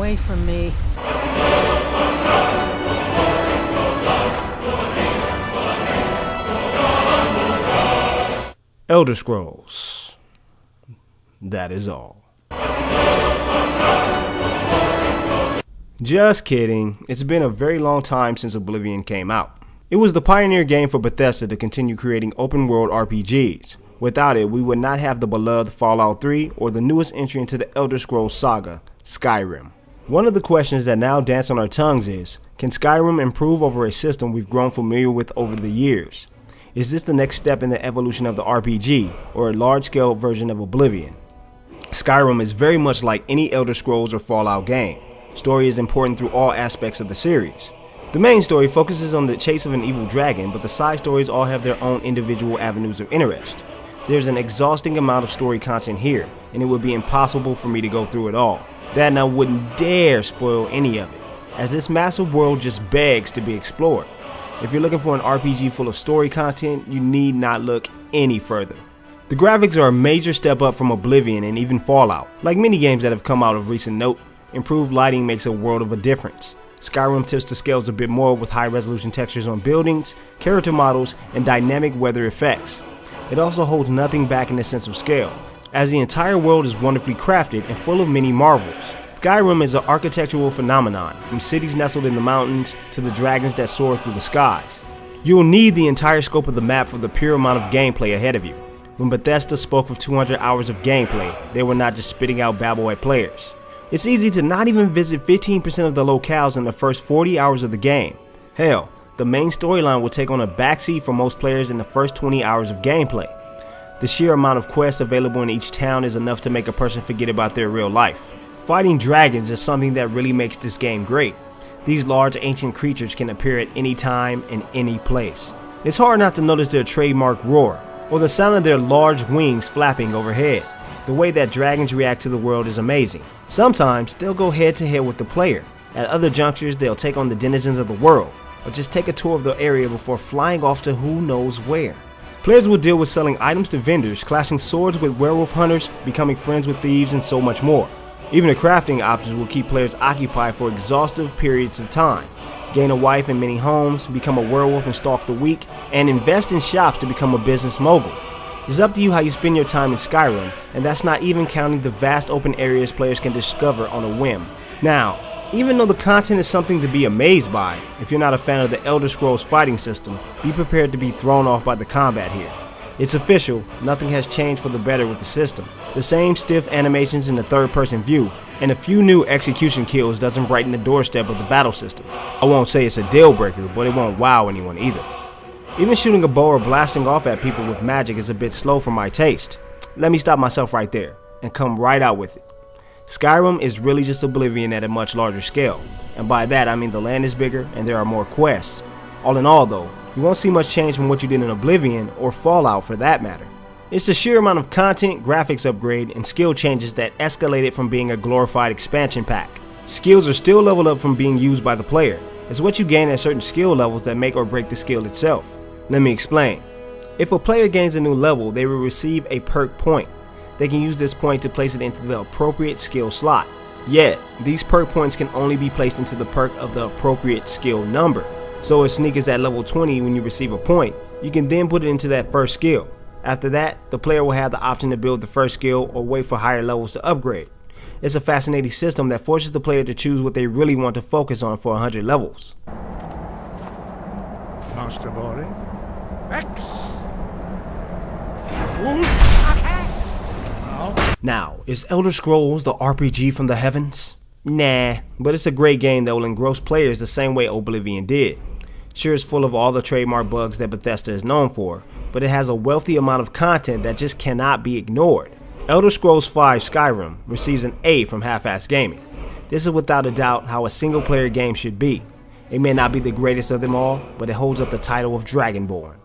away from me. Elder Scrolls. That is all. Just kidding. It's been a very long time since Oblivion came out. It was the pioneer game for Bethesda to continue creating open world RPGs. Without it, we would not have the beloved Fallout 3 or the newest entry into the Elder Scrolls saga, Skyrim. One of the questions that now dance on our tongues is, can Skyrim improve over a system we've grown familiar with over the years? Is this the next step in the evolution of the RPG, or a large-scale version of Oblivion? Skyrim is very much like any Elder Scrolls or Fallout game. Story is important through all aspects of the series. The main story focuses on the chase of an evil dragon, but the side stories all have their own individual avenues of interest. There's an exhausting amount of story content here, and it would be impossible for me to go through it all. That and I wouldn't dare spoil any of it, as this massive world just begs to be explored. If you're looking for an RPG full of story content, you need not look any further. The graphics are a major step up from Oblivion and even Fallout. Like many games that have come out of recent note, improved lighting makes a world of a difference. Skyrim tips the scales a bit more with high resolution textures on buildings, character models, and dynamic weather effects. It also holds nothing back in the sense of scale, as the entire world is wonderfully crafted and full of many marvels. Skyrim is an architectural phenomenon, from cities nestled in the mountains to the dragons that soar through the skies. You'll need the entire scope of the map for the pure amount of gameplay ahead of you. When Bethesda spoke of 200 hours of gameplay, they were not just spitting out babble at players. It's easy to not even visit 15% of the locales in the first 40 hours of the game. Hell, the main storyline will take on a backseat for most players in the first 20 hours of gameplay. The sheer amount of quests available in each town is enough to make a person forget about their real life. Fighting dragons is something that really makes this game great. These large ancient creatures can appear at any time and any place. It's hard not to notice their trademark roar, or the sound of their large wings flapping overhead. The way that dragons react to the world is amazing. Sometimes they'll go head to head with the player. At other junctures they'll take on the denizens of the world, or just take a tour of the area before flying off to who knows where. Players will deal with selling items to vendors, clashing swords with werewolf hunters, becoming friends with thieves, and so much more. Even the crafting options will keep players occupied for exhaustive periods of time. Gain a wife and many homes, become a werewolf and stalk the weak, and invest in shops to become a business mogul. It's up to you how you spend your time in Skyrim, and that's not even counting the vast open areas players can discover on a whim. Now, even though the content is something to be amazed by, if you're not a fan of the Elder Scrolls fighting system, be prepared to be thrown off by the combat here. It's official, nothing has changed for the better with the system. The same stiff animations in the third-person view, and a few new execution kills doesn't brighten the doorstep of the battle system. I won't say it's a deal breaker, but it won't wow anyone either. Even shooting a bow or blasting off at people with magic is a bit slow for my taste. Let me stop myself right there, and come right out with it. Skyrim is really just Oblivion at a much larger scale, and by that I mean the land is bigger and there are more quests. All in all though, you won't see much change from what you did in Oblivion or Fallout for that matter. It's the sheer amount of content, graphics upgrade, and skill changes that escalated from being a glorified expansion pack. Skills are still leveled up from being used by the player. It's what you gain at certain skill levels that make or break the skill itself. Let me explain. If a player gains a new level, they will receive a perk point. They can use this point to place it into the appropriate skill slot. Yet, these perk points can only be placed into the perk of the appropriate skill number. So if Sneak is at level 20 when you receive a point, you can then put it into that first skill. After that, the player will have the option to build the first skill or wait for higher levels to upgrade. It's a fascinating system that forces the player to choose what they really want to focus on for 100 levels. Master Boy. X. Now, is Elder Scrolls the RPG from the heavens? Nah, but it's a great game that will engross players the same way Oblivion did. Sure, it's full of all the trademark bugs that Bethesda is known for, but it has a wealthy amount of content that just cannot be ignored. Elder Scrolls V Skyrim receives an A from Half-Assed Gaming. This is without a doubt how a single player game should be. It may not be the greatest of them all, but it holds up the title of Dragonborn.